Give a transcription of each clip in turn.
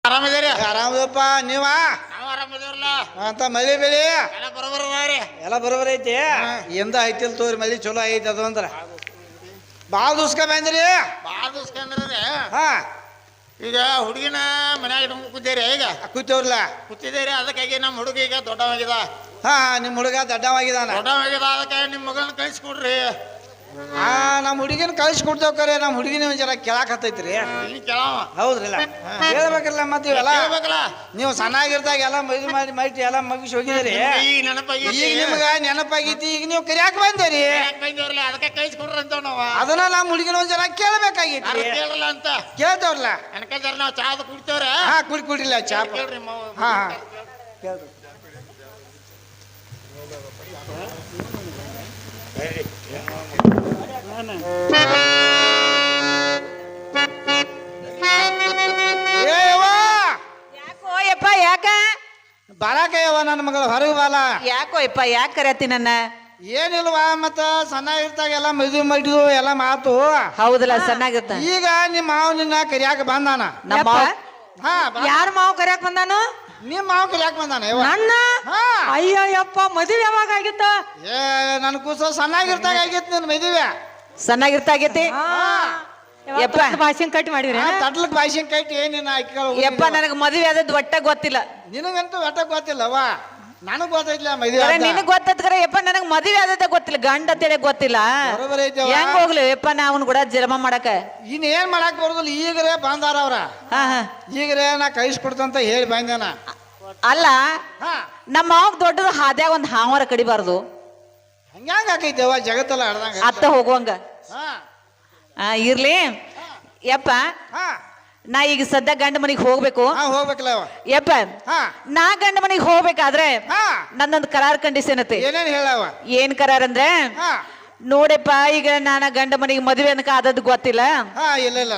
ಆರಾಮಿದ್ದೀರಿ? ಆರಾಮದಪ್ಪ ನೀವ ನಾವು ಆರಾಮಿದ್ದೀರಲ್ಲ ಅಂತ ಮಳಿ ಬೆಳಿ ಎಲ್ಲ ಬರೋಬರಿ ಎಲ್ಲ ಬರೋಬರ್ ಐತಿ ಎಂದ ಐತಿಲ್ ತೋರಿ ಮಳಿ ಚಲೋ ಐತಿ ಅದು ಅಂದ್ರ ಭಾಳ ದಿವ್ಸಕ ಬಂದ್ರಿ ಭಾಳ ದಿವ್ಸಕಂದ್ರಿ ಹಾ ಈಗ ಹುಡುಗಿನ ಮನ್ಯಾಗ ಇಟ್ಕೊಂಡು ಕೂತೀರಿ ಈಗ ಕೂತವ್ರಲ್ಲ ಕೂತಿದ್ದೀರಿ ಅದಕ್ಕಾಗಿ ನಮ್ಮ ಹುಡುಗ ಈಗ ದೊಡ್ಡವಾಗಿದೆ ಹಾ ನಿಮ್ಮ ಹುಡುಗ ದಡ್ಡವಾಗಿದಾನ ದೊಡ್ಡವಾಗಿದೆ ಅದಕ್ಕೆ ನಿಮ್ಮ ಮಗಳನ್ನ ಕಳಿಸ್ಕೊಡ್ರಿ ನಮ್ಮ ಹುಡುಗಿನ ಕಳ್ಸಿಕೊಡ್ತೇವ್ ಕರೆ ನಮ್ಮ ಹುಡುಗಿನ ಒಂದ್ ಜರ ಕೇಳಾಕ್ ಹತ್ತೈತ್ರಿ ಇಲ್ಲಿ ಕೇಳವ ಹೌದ್ರಿಲ್ಲ ಹೇಳ್ಬೇಕಲ್ಲ ಮತ್ತೆ ಇವೆಲ್ಲ ಕೇಳ್ಬೇಕಲ್ಲ ನೀವು ಸಣ್ಣಾಗಿರ್ದಾಗ ಎಲ್ಲ ಮದುವೆ ಮಾಡಿ ಎಲ್ಲ ಮುಗಿಸಿ ಹೋಗಿದ್ರಿ ಈಗ ನೆನಪಾಗಿ ಈಗ ನಿಮ್ಗ ನೆನಪಾಗೈತಿ ಈಗ ನೀವು ಕರಿಯಾಕ ಬಂದಿರಿ ಬಂದವ್ರಲ್ಲ ಅದಕ್ಕೆ ಕಳಿಸ್ಕೊಡ್ರಿ ಅಂತ ನಾವು ಅದನ್ನ ನಮ್ಮ ಹುಡುಗಿನ ಒಂದ್ ಜರ ಕೇಳ್ಬೇಕಾಗೈತಿ ಕೇಳಲ್ಲ ಅಂತ ಕೇಳ್ತವ್ರಲ್ಲ ನನಕ ಜರ ನಾವು ಚಾದ ಕುಡಿತೇವ್ರ ಹಾ ಕುಡಿಲ್ಲ ಚಾ ಕೇಳ್ರಿ ಹಾ ಹಾ ಯಾಕೋ ಯಪ್ಪ ಯಾಕ ಬಾಳಕಯ್ಯವ ನನ್ನ ಮಗಳು ಹೊರಗೆ ಬಾಲ ಯಾಕೋ ಯಪ್ಪ ಯಾಕೆ ಕರೆಯತ್ತಿ ನನ್ನ ಏನಿಲ್ವಾ ಮತ್ತ ಸಣ್ಣ ಇರ್ತಾಗ ಎಲ್ಲ ಮದುವೆ ಮಾಡಿದ್ವು ಎಲ್ಲ ಮಾತು ಹೌದಲ್ಲ ಚೆನ್ನಾಗಿರ್ತ ಈಗ ನಿಮ್ಮ ಮಾವ ನಿನ್ನ ಕರಿಯಾಕ ಬಂದಾನ ನಮ್ಮ ಹಾ ಯಾರ ಮಾವು ಕರಿಯಾಕ ಬಂದಾನು ನಿಮ್ಮ ಮಾವ ಕರಿಯಾಕ ಬಂದಾನ ಯವ್ವ. ನನ್ನ ಹಾ ಅಯ್ಯೋ ಯಪ್ಪ ಮದುವೆ ಯಾವಾಗ ಆಗಿತ್ತ ಏ ನನ್ ಕೂಸ ಸಣ್ಣಾಗಿರ್ತಾಗ ಆಗೈತಿ ನಿನ್ ಮದುವೆ ಚೆನ್ನಾಗಿರ್ತಾಗೈತಿ ಯಪ್ಪ ಭಾಷೆ ಕಟ್ ಮಾಡಿದ್ರಿ ತಡ್ಲಕ್ ಭಾಷೆ ಕಟ್ಟಿ ಏನಿನ ಯಪ್ಪ ನನಗೆ ಮದುವೆ ಆದದ್ದು ಒಟ್ಟ ಗೊತ್ತಿಲ್ಲ ನಿನಗಂತೂ ಒಟ್ಟ ಗೊತ್ತಿಲ್ಲವ ನನಗ್ ಗೊತ್ತೈತ್ಲ ಮದುವೆ ನಿನಗ್ ಗೊತ್ತತ್ಕರ ಯಪ್ಪ ನನಗ್ ಮದುವೆ ಆದದ್ದ ಗೊತ್ತಿಲ್ಲ ಗಂಡ ಅಂತೇಳಿ ಗೊತ್ತಿಲ್ಲ ಬರೋಬರ್ ಐತಿ ಹೆಂಗ್ ಹೋಗ್ಲಿ ಯಪ್ಪ ನಾ ಅವನ್ ಕೂಡ ಜನ್ಮ ಮಾಡಕ ಇನ್ ಏನ್ ಮಾಡಕ್ ಬರೋದಿಲ್ಲ ಈಗರೇ ಬಂದಾರ ಅವ್ರ ಹಾ ಹಾ ಈಗರೇ ನಾ ಕಳಿಸ್ಕೊಡ್ತಂತ ಹೇಳಿ ಬಂದೇನ ಅಲ್ಲ ಹಾ ನಮ್ಮ ಮಾವಗ್ ದೊಡ್ಡದು ಹಾದ್ಯಾಗ ಒಂದ್ ಹಾವರ ಕಡಿಬಾರ್ದು ಹಂಗ್ಯಾಂಗ ಆಕೈತೆವ ಜಗತ್ತಲ್ಲ ಹಡ್ದಂಗ ಅತ್ತ ಹೋಗುವಂಗ ಹಾ ಇರ್ಲಿ ಯಪ್ಪ ಹಾ ನಾ ಈಗ ಸದ್ಯ ಗಂಡ ಮನಿಗ್ ಹೋಗ್ಬೇಕು ಹಾ ಹೋಗ್ಬೇಕಲ್ಲ ಅವ ಯಪ್ಪ ಹಾ ನಾ ಗಂಡ ಮನಿಗ್ ಹೋಗ್ಬೇಕಾದ್ರೆ ಹಾ ನನ್ನೊಂದು ಕರಾರ್ ಕಂಡೀಷನ್ ಐತಿ ಏನೇನ್ ಹೇಳವ ಏನ್ ಕರಾರ್ ಅಂದ್ರೆ ಹಾ ನೋಡಪ್ಪ ಈಗ ನಾನು ಗಂಡ ಮನಿಗೆ ಮದುವೆ ಅನ್ಕ ಆದದ್ದು ಗೊತ್ತಿಲ್ಲ ಹಾ ಇಲ್ಲ ಇಲ್ಲ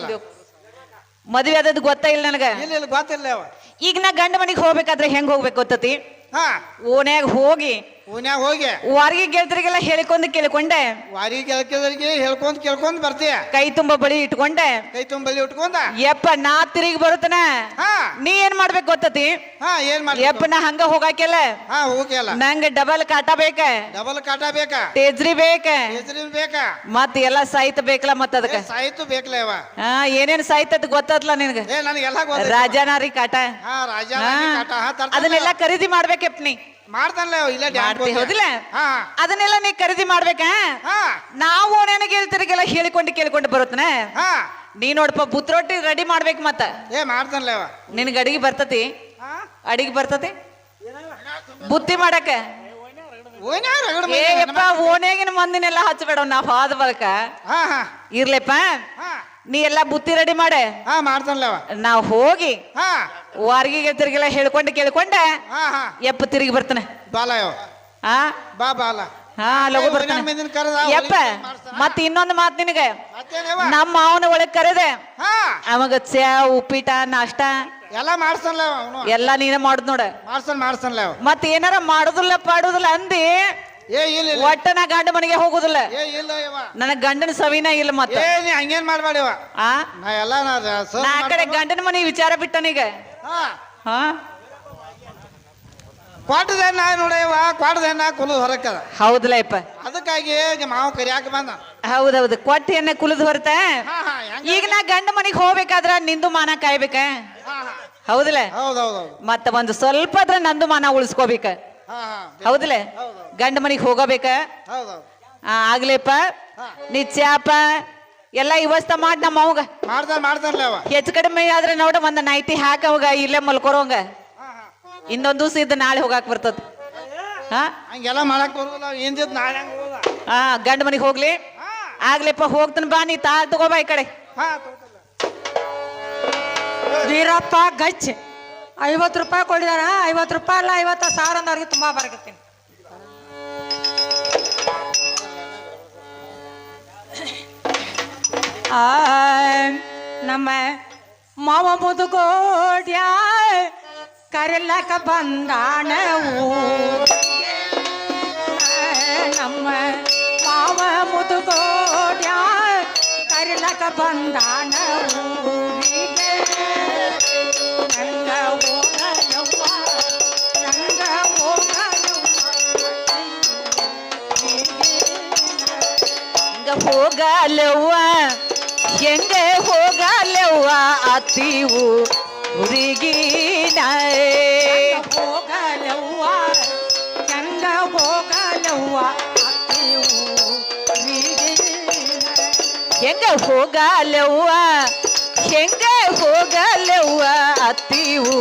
ಮದುವೆ ಆದದ್ದು ಗೊತ್ತಾ ಇಲ್ಲ ನನಗ ಇಲ್ಲ ಇಲ್ಲ ಗೊತ್ತಿಲ್ಲ ಅವ ಈಗ ನಾ ಗಂಡ ಮನಿಗೆ ಹೋಗ್ಬೇಕಾದ್ರೆ ಹೆಂಗ್ ಹೋಗ್ಬೇಕು ಗೊತ್ತತಿ ಹಾ ಓನ್ಯಾಗ ಹೋಗಿ ಓನ್ಯಾಗ ಹೋಗಿ ವಾರಿಗೆ ಗೆಳತರಿಗೆಲ್ಲ ಹೇಳಿಕೊಂಡು ಕೇಳಿಕೊಂಡೆ ವಾರಿ ಕೇಳ್ಕಿದ್ರಿಗೆ ಕೇಳ್ಕೊಂಡ್ ಬರ್ತೀಯ ಕೈ ತುಂಬ ಬಳಿ ಇಟ್ಕೊಂಡೆ ಕೈ ತುಂಬಲ್ಲಿ ಉಟ್ಕೊಂಡ ಯಪ್ಪ ನಾ ತಿರುಗಿ ಬರುತ್ತನ ಹಾ ನೀ ಏನ್ ಮಾಡ್ಬೇಕು ಗೊತ್ತತಿ ಹಾ ಏನ್ ಮಾಡಿ ಯಪ್ಪ ನಾ ಹಂಗ ಹೋಗಾಕೆಲ್ಲ ಹಾ ಹೋಗ್ಯಲ್ಲ ನಂಗ ಡಬಲ್ ಕಾಟ ಬೇಕ ಡಬಲ್ ಕಾಟ ಬೇಕಾ ತೇಜ್ರಿ ಬೇಕ ಹೆಸರಿನ ಬೇಕಾ ಮತ್ ಎಲ್ಲ ಸಾಹಿತ್ಯ ಬೇಕಲ್ಲ ಮತ್ತ ಅದಕ್ಕ ಸಾಹಿತ್ಯ ಬೇಕಲ್ಲ ಅವ ಹಾ ಏನೇನ್ ಸಾಹಿತ್ಯ ಗೊತ್ತತ್ಲ ನಿನ್ಗ ಏ ನನಗೆಲ್ಲ ಗೊತ್ತ ರಾಜನಾರಿ ಕಾಟ ಹಾ ರಾಜ ಹಾ. ಕಾಟ ಹಾ ತರ್ತಾನೆ. ಅದನ್ನೆಲ್ಲ ಖರೀದಿ ಮಾಡ್ಬೇಕಪ್ಪ ನೀ ಮಾಡ್ತಾನಲ್ಲ ಅವ, ಇಲ್ಲ ಮಾಡ್ತಿ ಹೌದಿಲ್ಲ ಹಾ ಅದನ್ನೆಲ್ಲ ನೀ ಖರೀದಿ ಮಾಡ್ಬೇಕಾ ಹಾ ನಾವು ನನಗೆ ಹೇಳ್ತಿರಿಗೆಲ್ಲ ಹೇಳಿಕೊಂಡು ಕೇಳಿಕೊಂಡು ಬರುತ್ತನ ಹಾ ನೀ ನೋಡಪ್ಪ ಬುತ್ರೊಟ್ಟಿ ರೆಡಿ ಮಾಡ್ಬೇಕು ಮತ್ತ ಏ ಮಾಡ್ತಾನಲ್ಲ ಅವ ನಿನ್ಗ ಅಡಿಗೆ ಬರ್ತತಿ ಹಾ ಅಡಿಗೆ ಬರ್ತತಿ ಬುತ್ತಿ ಮಾಡಕ ಓನ್ಯಾಗ ರಗಡ ಏ ಮಂದಿ ಯಪ್ಪ ಓಣ್ಯಾಗಿನ ಮಂದಿನೆಲ್ಲ ಹಚ್ಚಬೇಡ ನಾವ್ ಹಾದ ಬರಕ ಹಾ ಹಾ ಇರ್ಲೆಪ್ಪ ಹಾ ನೀ ಎಲ್ಲಾ ಬುತ್ತಿ ರೆಡಿ ಮಾಡೆ ಹಾ ಮಾಡ್ತಾನಲ್ಲ ಅವ ನಾವ್ ಹೋಗಿ ಹಾ ವಾರ್ಗಿಗೆ ತಿರ್ಗೆಲ್ಲ ಹೇಳ್ಕೊಂಡು ಕೇಳ್ಕೊಂಡೆ ಹಾ ಹಾ ಯಪ್ಪ ತಿರುಗಿ ಬರ್ತಾನೆ ಬಾಲ ಅವ ಆ ಬಾ ಬಾಲ ಹಾ ಲಗು ಏ, ಬರ್ತಾನೆ ಓನ್ಯಾಗ ಮಂದಿನ ಕರೆದ ಯಪ್ಪ ಮತ್ ಇನ್ನೊಂದು ಮಾತು ನಿನಗೆ ಮತ್ತೇನೇವ ನಮ್ಮ ಅವನ ಒಳಗ್ ಕರೆದೆ ಹಾ ಅವಾಗ ಚಾ ಉಪ್ಪಿಟ ನಾಷ್ಟ ಎಲ್ಲ ಮಾಡ್ತಾನಲ್ಲ ಅವ ಅವನು ಎಲ್ಲಾ ನೀನೇ ಮಾಡುದ್ ನೋಡ ಮಾಡ್ತಾನಲ್ಲ ಅವ ಮತ್ ಏನಾರ ಮಾಡುದಿಲ್ಲ ಪಾಡುದಿಲ್ಲ ಅಂದಿ ಏ ಇಲ್ಲ ಇಲ್ಲ ಒಟ್ಟ ನಾ ಗಂಡ ಮನೆಗೆ ಹೋಗುದಿಲ್ಲ ಏ ಇಲ್ಲ ಇವ ನನಗ್ ಗಂಡನ ಸವಿನ ಇಲ್ಲ ಮತ್ತ ಏ ನೀ ಹಂಗೇನ್ ಮಾಡ್ಬೇಡಿವ ಆ ನಾ ಎಲ್ಲ ನಾ ಸರ್ ನಾ ಆ ಕಡೆ ಗಂಡನ ಮನೆಗೆ ವಿಚಾರ ಬಿಟ್ಟನೀಗ ಹಾ ಹಾ ಕ್ವಾಟದೇನ ನೋಡವ ಕ್ವಾಟದೇನ ಕುಲದ ಹೊರಕದ ಹೌದಲ್ಲ ಯಪ್ಪ ಅದಕ್ಕಾಗಿ ನಿಮ್ಮ ಮಾವ ಕರಿಯಾಕ ಬಂದ ಹೌದೌದು ಕೊಟ್ಟೆಯನ್ನ ಕುಲಿದ್ ಹೊರತ ಹಾ ಹಾ ಹೆಂಗ ಈಗ ನಾ ಗಂಡ ಮನೆಗೆ ಹೋಗ್ಬೇಕಾದ್ರ ನಿಂದು ಮಾನ ಕಾಯ್ಬೇಕ ಹಾ ಹಾ ಹೌದಿಲ್ಲ ಹೌದೌದೌದು ಮತ್ತ ಒಂದು ಸ್ವಲ್ಪ ಆದ್ರ ನಂದು ಮಾನ ಉಳಿಸ್ಕೋಬೇಕ ಹಾ ಹಾ ಹೌದಿಲ್ಲ ಗಂಡ ಮನೆಗೆ ಹೋಗಬೇಕ ಹೌದೌದು ಆಗ್ಲೇಪ್ಪ ನೀ ಚಾಪ ಎಲ್ಲ ಇವಸ್ತ ಮಾಡಿ ನಮ್ಮ ಅವಾಗ ಮಾಡ್ತಾನಲ್ಲ ಅವ ಹೆಚ್ಚು ಕಡಿಮೆ ಆದ್ರೆ ನೋಡ ಒಂದ್ ನೈಟಿ ಹಾಕ ಅವಾಗ ಇಲ್ಲೇ ಮಲ್ಕೊರೋಂಗ ಹಾ ಹಾ ಇನ್ನೊಂದ್ ದಿವ್ಸ ಇದ್ದು ನಾಳೆ ಹೋಗಾಕ್ ಬರ್ತದ ಹಾ ಹಂಗೆಲ್ಲ ಮಾಡಕ್ ಬರೋದಿಲ್ಲ ಏನ್ ನಾಳೆ ಹಂಗ ಹೋದ ಹಾ ಗಂಡ ಮನೆಗೆ ಹೋಗ್ಲಿ ಹಾ ಆಗ್ಲಿಪ್ಪ ಹೋಗ್ತಾನ ಬಾ ನೀ ತಾಳ್ ತಗೋಬಾ ಈ ಕಡೆ ಹಾ ವೀರಪ್ಪ ಗಚ್ 50 ರೂಪಾಯಿ ಕೊಡಿದಾರ 50 ರೂಪಾಯಿ ಅಲ್ಲ 50,000 ಅಂದವ್ರಿಗೆ ತುಂಬಾ ಬರಕತ್ತೀನಿ ನಮ್ಮ ಮಾವ ಮುದುಗೋಡ್ಯ ಕರೆಲಕ ಬಂದಾಣ ನಮ್ಮ ಮಾವ ಮುದುಗೋಡ್ಯ ಕರೆಲಕ ಬಂದಾಣ ಊರಿಗೆ ಹೋಗಲವ್ವ ಹೆಂಗ ಹೋಗಲವ್ವ ಅತ್ತಿವು ಹುಡುಗಿನ ಹೋಗಲವ್ವ ಹೆಂಗ ಹೋಗಲವ್ವ ಅತ್ತಿವು ಹೆಂಗ ಹೋಗಲವ್ವ ಹೆಂಗ ಹೋಗಲವ್ವ ಅತ್ತಿವು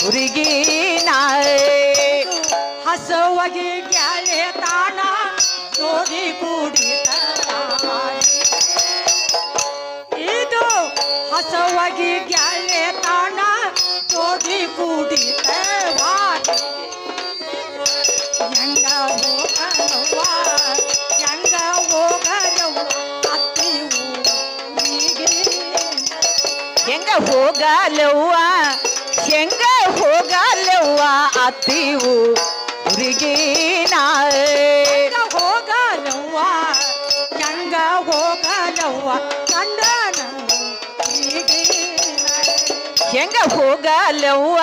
ಹುಡುಗಿನ ಹಸವಾಗಿ ಗ್ಯಾಲೆ ತಾಣ ಜೋಡಿ ಕೂಡಿತ ಇದು ಹಸವಾಗಿ ಗ್ಯಾಲೆ ತಾಣ ಜೋಡಿ ಕೂಡಿತ ಹೆಂಗ ಹೋಗಲವ್ವ ಹೆಂಗ ಹೋಗಲವ್ವ ಅತ್ತಿವು ಹೆಂಗ ಹೋಗಲವ್ವ ಹೆಂಗ ಹೋಗಲವ್ವ ಅತ್ತಿವು ಹುಡುಗಿನ ಹೋಗಲವ್ವ ಹೆಂಗ ಹೋಗಲವ್ವ ಗಂಡನ ಹೆಂಗ ಹೋಗಲವ್ವ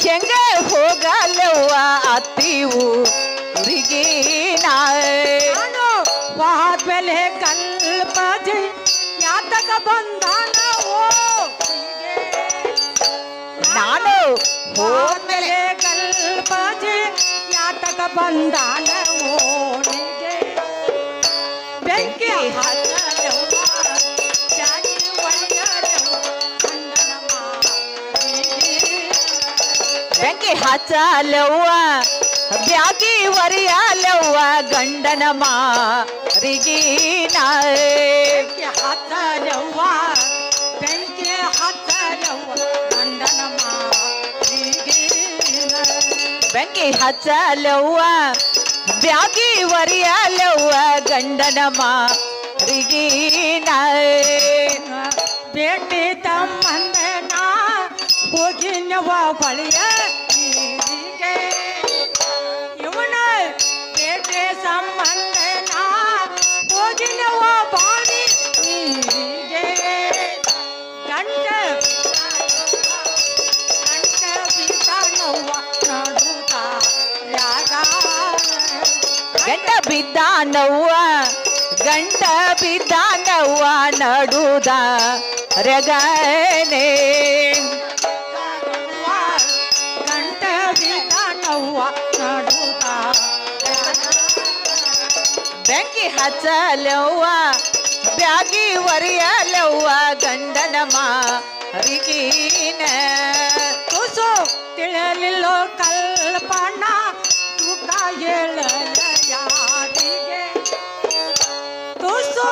ಹೆಂಗ ಹೋಗಲವ್ವ ಅತ್ತಿವು ಹುಡುಗಿನ ನಾನು ವಾದ್ಮೇಲೆ ಕಲ್ಪಜಿ ಯಾತಕ ಬಂದಾನವೋ ನಾನು ಹೋದ್ಮೇಲೆ ಕಲ್ಪಜಿ ಯಾತಕ ಬಂದಾನವೋ ಬೆಂಕಿ ಹಚ್ಚಲವ್ವ ಜಾಗಿ ಒಯ್ಯಲವ್ವ ಗಂಡನ ಬೆಂಕಿ ಹಚ್ಚಲವ್ವ ಬ್ಯಾಗಿ ಒರಿಯಲವ್ವ ಗಂಡನ ಮಾರಿಗಿನ ಬೆಂಕಿ ಹಚ್ಚಲವ್ವ ಬೆಂಕಿ ಹಚ್ಚಲವ್ವ ಗಂಡನ ಬೆಂಕಿ ಹಚ್ಚಲವ್ವ ಬ್ಯಾಗಿ ಒರಿಯಲವ್ವ ಗಂಡನ ಮಾರಿಗಿನ ಬೇಟಿ ತಮ್ಮಂದನ ಹೋಗಿನವ ಬಳಿಯ ನೀರಿಗೆ ಇವನ ಬೇಟೆ ಸಂಬಂಧನ ಹೋಗಿನವ ಬಾಡಿ ನೀರಿಗೆ ಗಂಡ ಗಂಡ ಬಿದ್ದಾನವ್ವ ನಡುತ್ತ ರಾಗ ಗಂಡ ಬಿದ್ದಾನವ್ವ ಗಂಡ ಬಿದ್ದಾನವ್ವ ನಡುದ ರಗನೆ ಗಂಟ ಬಿದ್ದಾನವ್ವ ನಡುತ್ತ ಬೆಂಕಿ ಹಚ್ಚಲವ್ವ ಬ್ಯಾಗಿ ಒರಿಯಲವ್ವ ಗಂಡನ ಮಾರಿಗಿನ ತುಸು ತಿಳಿಯಲಿಲ್ಲೋ ಕಲ್ಪನ ತೂಕ ಹೇಳಲ ಯಾರಿಗೆ ತುಸು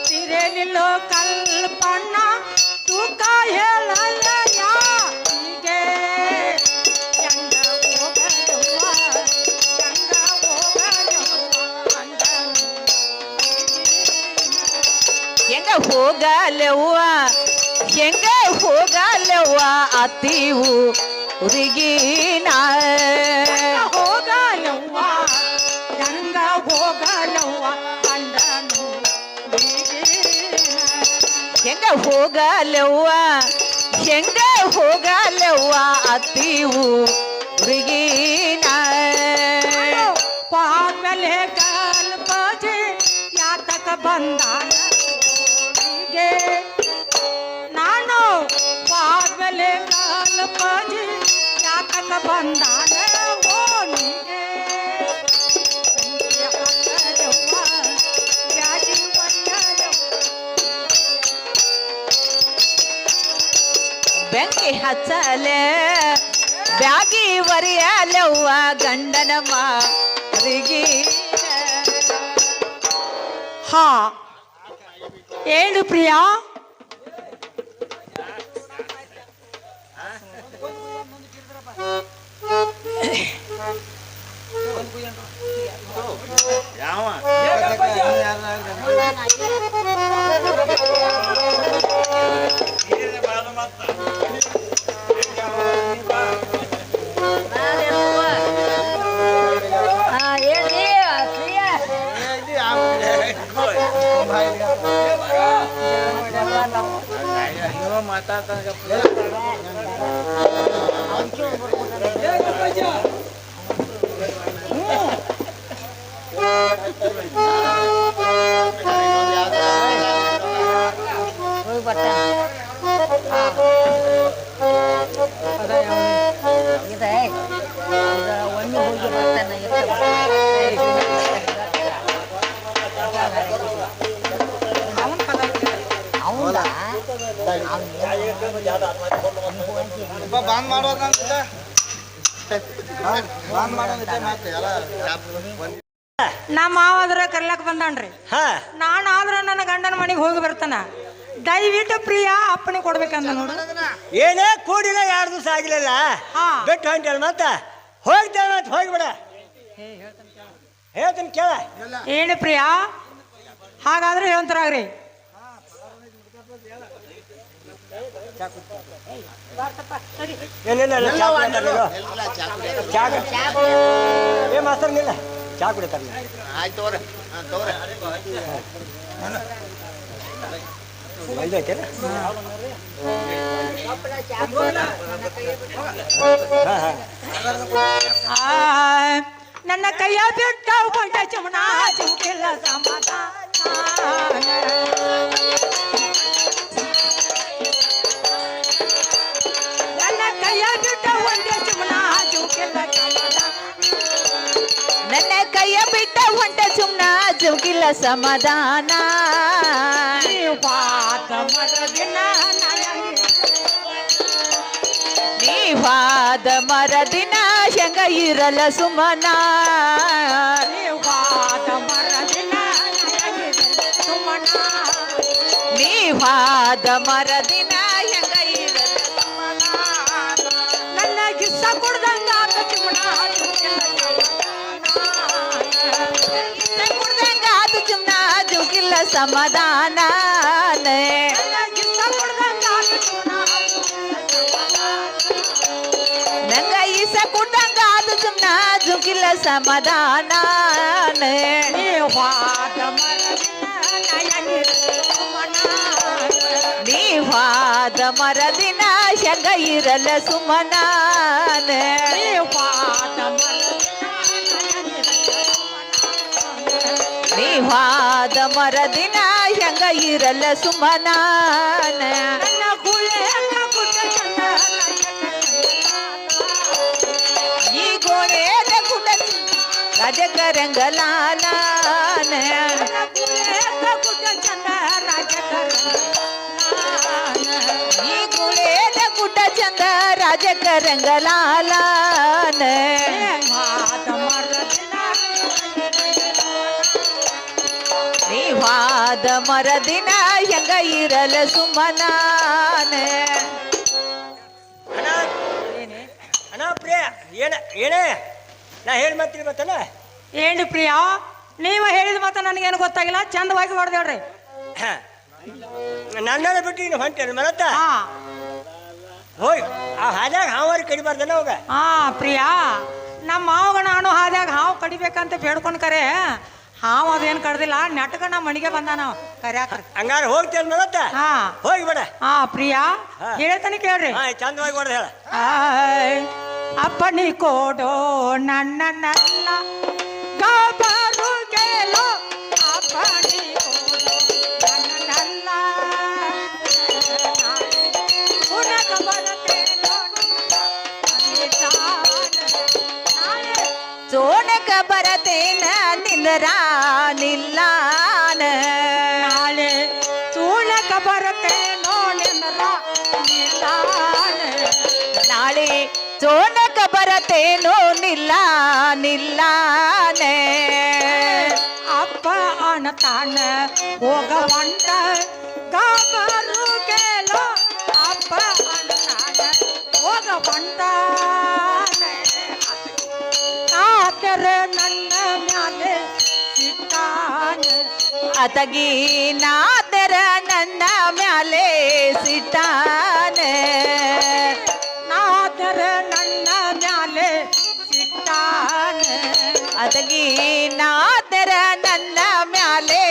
ತಿಳಿಯಲಿಲ್ಲೋ ಕಲ್ಪನ ತೂಕ ಹೇಳಲ ಯಾರಿಗೆ ಹೆಂಗ ಹೋಗಲವ್ವ ಹೆಂಗ ಹೋಗಲವ್ವ ಹೆಂಗ ಹೋಗಲವ್ವ ಹೆಂಗ ಹೋಗಲವ್ವ ಅತ್ತಿವು ಹುಡುಗಿನ ಹೋಗಲವ್ವ ಹೆಂಗ ಹೋಗಲವ್ವ ಗಂಡನು ಹೆಂಗ ಹೋಗಲವ್ವ ಹೆಂಗ ಹೋಗಲವ್ವ ಅತ್ತಿವು ಹುಡುಗಿನ ಪಾದ್ಮೇಲೆ ಕಲ್ಪಜಿ ಯಾತಕ ಬಂದಾನ ಊರಿಗೆ ನಾನು ಪಾದ್ಮೇಲೆ ಕಲ್ಪಜಿ ಯಾತಕ ಬಂದಾನ ಓನಿಗೆ ಜಾಜಿ ಬೆಂಕಿ ಹಚ್ಚಲೆ ಬ್ಯಾಗಿ ಒರಿಯಲವ್ವ ಗಂಡನ ಮಾರಿಗಿನ ಹಾ ಏನು ಪ್ರಿಯಾ ಯಾವ ಬಂದ್ ಮಾಡೋದಂತ ಬಂದ್ ಮಾಡೋದಿಲ್ಲ ಮತ್ತೆ ಎಲ್ಲ ನಮ್ಮ ಮಾವಾದ್ರ ಕರ್ಲಕ್ ಬಂದಾನ್ರಿ ನಾನಾದ್ರ ನನ್ನ ಗಂಡನ ಮನೆಗೆ ಹೋಗಿ ಬರ್ತಾನ ದಯವಿಟ್ಟು ಪ್ರಿಯ ಅಪ್ಪಣೆ ಕೊಡ್ಬೇಕಂದ ನೋಡು ಏನೇ ಕೂಡಿಲ್ಲ 2 ದಿವಸ ಆಗ್ಲಿಲ್ಲ ಬಿಟ್ಟು ಹೊಂಟೇಳ ಮತ್ತ ಹೋಗ್ತೇವೆ ಅಂತ ಹೋಗ್ಬಿಡ ಹೇಳ್ತೀನಿ ಕೇಳ ಏನು ಪ್ರಿಯ ಹಾಗಾದ್ರೆ ಹೇಳ್ತಾರಾಗ್ರಿ ಏ ಮಾಸ್ತರ್ ನಿಲ್ಲ ಚಾ ಕುಡಿತಾರ ಆಯ್ತು ತಗೋರಿ ತಗೋರಿ ಒಳ್ದೈತೇನ ನನ್ನ ಕೈಯ ಬಿಟ್ಟ ಕೊಂಡ ಚಮಣ ಚುಕಿಲ್ಲ ಸಮಾಧಾನ ನನ್ನ ಕೈಯ ಬಿಟ್ಟ ಒಂದೇ ಚಮಣ ಚುಕಿಲ್ಲ ಸಮಾಧಾನ ನನ್ನ ಕೈಯ ಬಿಟ್ಟ ಹೊಂಟ ಸುಮ್ನ ಜುಗಿಲ್ಲ ಸಮಾಧಾನ ನೀವು ಪಾತ ಮರದಿನ ನೀವಾದ ಮರದಿನ ಹೆಂಗ ಇರಲ್ಲ ಸುಮನ ನೀವು ಪಾತ ಮರದಿನ ಸುಮನ ನೀವಾದ ಮರದಿನ ಹೆಂಗ ಇರಲ್ಲ ಸುಮನ ನನ್ನ ಗಿಸ್ಸ ಕುಡ್ದಂಗ ಚುಮಣ ಕುಡ್ದಂಗ ಅದು ಸುಮ್ನ ಜುಗಿಲ್ಲ ಸಮಾಧಾನ ನಂಗ ಈಸ ಕುಡ್ದಂಗ ಅದು ಸುಮ್ನ ಜುಗಿಲ್ಲ ಸಮಾಧಾನ ನೀವಾದ ಮರದಿನ ಹೆಂಗ ಇರಲ್ಲ ಸುಮನ ನೀವಾದ ಮರದಿನ ಹೆಂಗ ಇರಲ್ಲ ಸುಮನ ಈ ಗೋಳೆದ ಗುಡ ರಾಜಕರಂಗಲಾಲ ಈ ಗುಳೇದ ಗುಡ್ಡ ಚಂದ ರಾಜಕರಂಗಲಾಲ ನೀವಾದ ಮರದಿನ ಹೆಂಗ ಇರಲ್ಲ ಸುಮನ ಅಣ್ಣ ಪ್ರಿಯ ಏನೇ ನಾ ಹೇಳಿ ಮಾತೀನಿ ಮತ್ತಲ್ಲ ಏನು ಪ್ರಿಯ ನೀವು ಹೇಳಿದ ಮಾತ್ರ ನನಗೇನು ಗೊತ್ತಾಗಿಲ್ಲ ಚಂದವಾಗಿ ಹೊಡೆದೇಳ್ರಿ ನನ್ನೆಲ್ಲ ಬಿಟ್ಟು ಇನ್ನು ಹೊಂಟೇನು ಮರತ್ತ ಹಾ ಹೋಯ್ ಆ ಹಾದ್ಯಾಗ ಹಾವಾರಿ ಕಡಿಬಾರ್ದಲ್ಲ ಅವಾಗ ಹಾ ಪ್ರಿಯಾ ನಮ್ಮ ಮಾವಗ ನಾನು ಹಾದ್ಯಾಗ ಹಾವು ಕಡಿಬೇಕಂತ ಬೇಡ್ಕೊಂಡು ಕರೆ ಹಾವು ಅದೇನು ಕಡ್ದಿಲ್ಲ ನೆಟ್ಗ ನಮ್ಮ ಮನೆಗೆ ಬಂದ ನಾವು ಕರ್ಯಾಕ್ರಿ ಹಂಗಾರೆ ಹೋಗ್ತೇನೆ ಮರತ್ತ ಹಾ ಹೋಗಿ ಬೇಡ ಹಾ ಪ್ರಿಯಾ ಹೇಳ್ತಾನೆ ಕೇಳ್ರಿ ಚಂದವಾಗಿ ಹೊಡೆದ ಹೇಳ ಅಪ್ಪನಿ ಕೊಡೋ ನನ್ನನ್ನೆಲ್ಲ ಗಾಬರು ಕೇಳೋ ಅಪ್ಪನಿ ಕೊಡೋ ನನ್ನನ್ನೆಲ್ಲ ಉನಕ ಬರತೇನೋ ಸೋನಕ ಬರತೇನ ನಿಂದರಾನಿಲ್ಲಾನ ನಾಳೆ ಚೂಳಕ ಬರತೇನೋ ನಿಂದ್ರ ನಿಲ್ಲಾನ ನಾಳೆ ಸೋನಕ ಬರತೇನೋ ನಿಲ್ಲಾನೆ ಅಪ್ಪ ಅಣತಾನ ಹೋಗವಂಟ ಗಾಬರು ಕೇಳೋ ಅಪ್ಪ ಅಣತಾನ ಹೋಗವಂಟ ಆತರ ನನ್ನ ಮ್ಯಾಲೆ ಸಿಟ್ಟಾನ ಅತಗಿ ನಾದರ ನನ್ನ ಮ್ಯಾಲೆ ಸಿಟ್ಟಾನೆ ಆತರ ನನ್ನ ಮ್ಯಾಲೆ ಸಿಟ್ಟಾನ ಅತಗಿ ನಾದರ ನನ್ನ ಮ್ಯಾಲೆ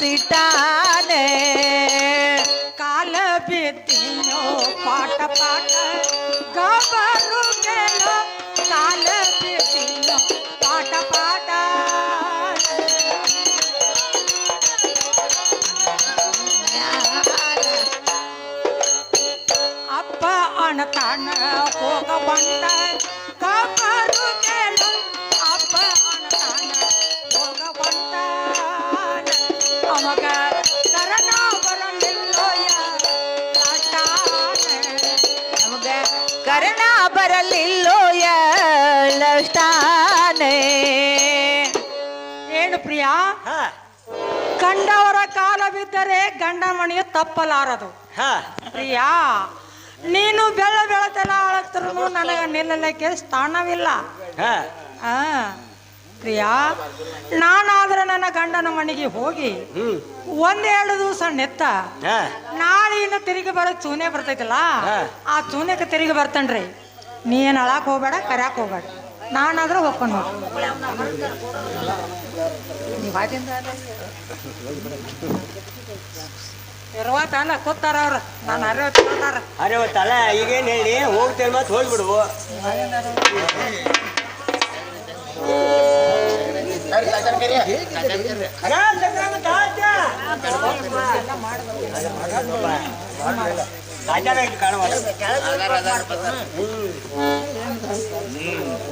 ಸಿಟ್ಟಾನೆ ಕಾಲ ಬಿದ್ದೀನೋ ಪಾಠ ಪಾಠ ಗಾಬರು ಕೇಳೋ ಕಾಲ ಬಿದ್ದೀನೋ ಪಾಠ ಪಾಠ ಅಪ್ಪ ಅಣತಾನ ಹೋಗ ಬಂದ ಗಾಬರು ಕೇಳೋ ಅಪ್ಪ ಅಣತಾನ ಹೋಗ ಬಂದ ಅವಾಗ ಕರಣ ಬರಲಿಲ್ಲೋ ನಮಗ ಕರ್ಣ ಬರಲಿಲ್ಲೋ ಎಳ್ಳಷ್ಟಾನೆ. ಏನು ಪ್ರಿಯಾ, ಹಾ ಕಂಡವರ ಕಾಲ ಬಿದ್ದರೆ ಗಂಡ ಮಣಿಯು ತಪ್ಪಲಾರದು. ಹಾ ಪ್ರಿಯಾ, ನೀನು ಬೆಳತನ ಅಳತ್ತರೂ ನನಗೆ ನಿಲ್ಲಲಿಕ್ಕೆ ಸ್ಥಾನವಿಲ್ಲ. ಹಾ ಆ ಪ್ರಿಯಾ, ನಾನಾದ್ರೆ ನನ್ನ ಗಂಡನ ಮನೆಗೆ ಹೋಗಿ ಒಂದೆರಡು ದಿವಸ ನೆತ್ತ ಹಾ ನಾಳೆಯಿಂದ ತಿರುಗಿ ಬರೋ ಚೂನೆ ಬರ್ತೈತಲ್ಲ, ಆ ಚೂನೆಗೆ ತಿರುಗಿ ಬರ್ತೇನ್ರಿ. ನೀ ಏನು ಅಳಾಕ್ ಹೋಗ್ಬೇಡ, ಕರ್ಯಾಕ್ ಹೋಗ್ಬೇಡ. ನಾನಾದ್ರೂ ಹೋಗ್ಕೊಂಡು ನೋಡಿ. ಇರುವತ್ತಲ್ಲ ಕೂತಾರ ಅವ್ರು, ನಾನು ಅರಿವತ್ತಾರ. ಅರೆ ತಲೆ ಈಗೇನು ಹೇಳಿ ಹೋಗ್ತೇನೆ ಮತ್ತೆ ಹೋಗ್ಬಿಡು.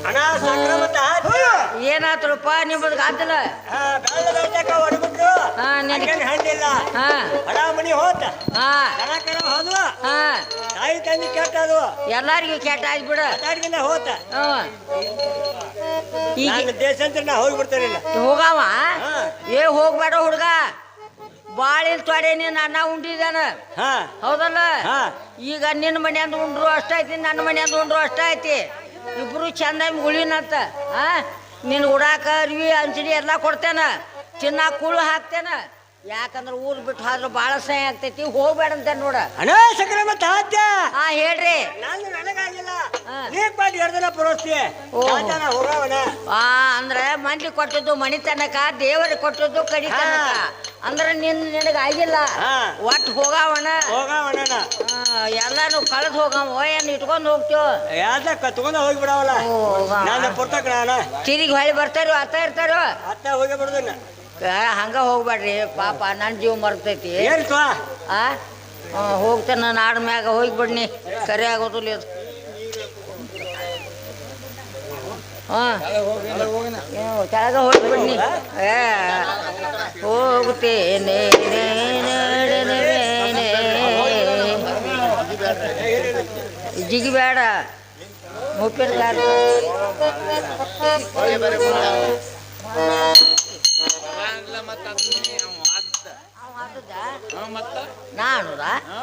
ಅಣ್ಣ ಸಂಕ್ರಮತ ಏನಾತ್ರಪ್ಪ ನಿಮ್ಮದು ಗಾದಲ ಹೊಡ್ಬಿಟ್ರು ಹಾ ನಿನಗೆ ಹಣ್ಣಿಲ್ಲ ಹಾ ಬಡ ಮನಿ ಹೋತ ಹಾ ದನ ಕರ ಹೋದ್ವು ಹಾ ತಾಯಿ ತಂದಿ ಕೆಟ್ಟದು ಎಲ್ಲಾರಿಗೂ ಕೆಟ್ಟ ಆಯ್ಬಿಡ ಮಾತಾಡ್ಕಿಂದ ಹೋತ ಈಗ ನಾನು ದೇಶಾಂತರ ನಾ ಹೋಗ್ಬಿಡ್ತೇನೆ ಹೋಗವ ಹಾ. ಏ ಹೋಗ್ಬೇಡ ಹುಡುಗ, ಬಾಳಿಲ್ ತೊಡೆ ನೀನು ಅನ್ನ ಉಂಡಿದಾನ ಹಾ ಹೌದಲ್ಲ. ಹಾ. ಈಗ ನಿನ್ನ ಮನೆಯಂದು ಉಂಡ್ರು ಅಷ್ಟ ಐತಿ, ನನ್ನ ಮನೆಯಂದು ಉಂಡ್ರು ಅಷ್ಟ ಐತಿ. ಇಬ್ರು ಚಂದಾಗಿ ಉಳಿನಂತ. ಹಾ ನಿನ್ ಉಡಾಕ ಅರ್ವಿ ಅಂಚಡಿ ಎಲ್ಲ ಕೊಡ್ತೇನ, ಚಿನ್ನ ಕೂಳು ಹಾಕ್ತೇನ. ಯಾಕಂದ್ರೆ ಊರ್ ಬಿಟ್ಟು ಹೋದ್ರೆ ಭಾಳ ಸಹಾಯ ಆಗ್ತೈತಿ. ಹೋಗ್ಬೇಡ ಅಂತ ನೋಡ. ಅಣ್ಣ ಸಂಕ್ರಮತ ಹಾತ್ಯ ಹಾ ಹೇಳ್ರಿ. ನಾನು ನನಗಾಗಿಲ್ಲ ಹಾ. ನೀಕ್ ಮಾಡಿ ಎರಡನ ಪರೋಸ್ತಿ ಓ. ಹೋಗವನ ಅಂದ್ರೆ ಮಂದಿ ಕೊಟ್ಟದ್ದು ಮಣಿತನಕ, ದೇವರಿಗೆ ಕೊಟ್ಟದ್ದು ಕಡಿತನಕ. ಅಂದ್ರೆ ನಿನಗೆ ಆಗಿಲ್ಲ, ಹಾ. ಒಟ್ಟು ಹೋಗವಣ. ಹೋಗವನ ಎಲ್ಲಾನು ಕಳೆದು ಹೋಗವ. ಏನು ಇಟ್ಕೊಂಡು ಹೋಗ್ತೀವ? ಯಾವ್ದಕ್ಕ ತಗೊಂಡ ಹೋಗ್ಬಿಡವಲ್ಲ ನಾನು ಪುರ್ತಕ ನಾನು ತಿರುಗಿ ಹೊಳಿ ಬರ್ತಾರೋ ಅತ್ತ ಇರ್ತಾರೋ. ಅತ್ತ ಹೋಗಿ ಬಿಡುದನ್ನ ಹಂಗ ಹೋಗ್ಬೇಡ್ರಿ ಪಾಪ, ನನ್ನ ಜೀವ ಮರ್ತೈತಿ. ಏನ್ತು ಆ ಹೋಗ್ತಾನ ನಾಡ್ ಮ್ಯಾಗ ಹೋಗ್ಬಿಡ್ನಿ, ಸರಿ ಆಗೋದಿಲ್ಲ ಇದು. ಕೆಳಗ ಹೋಗ್ಬಿಡ್ನಿ. ಹೋಗ್ತೇನೆ ಜಿಗಿಬೇಡ ಮುಪ್ಪಿನ ನಾನುದ ಹಾ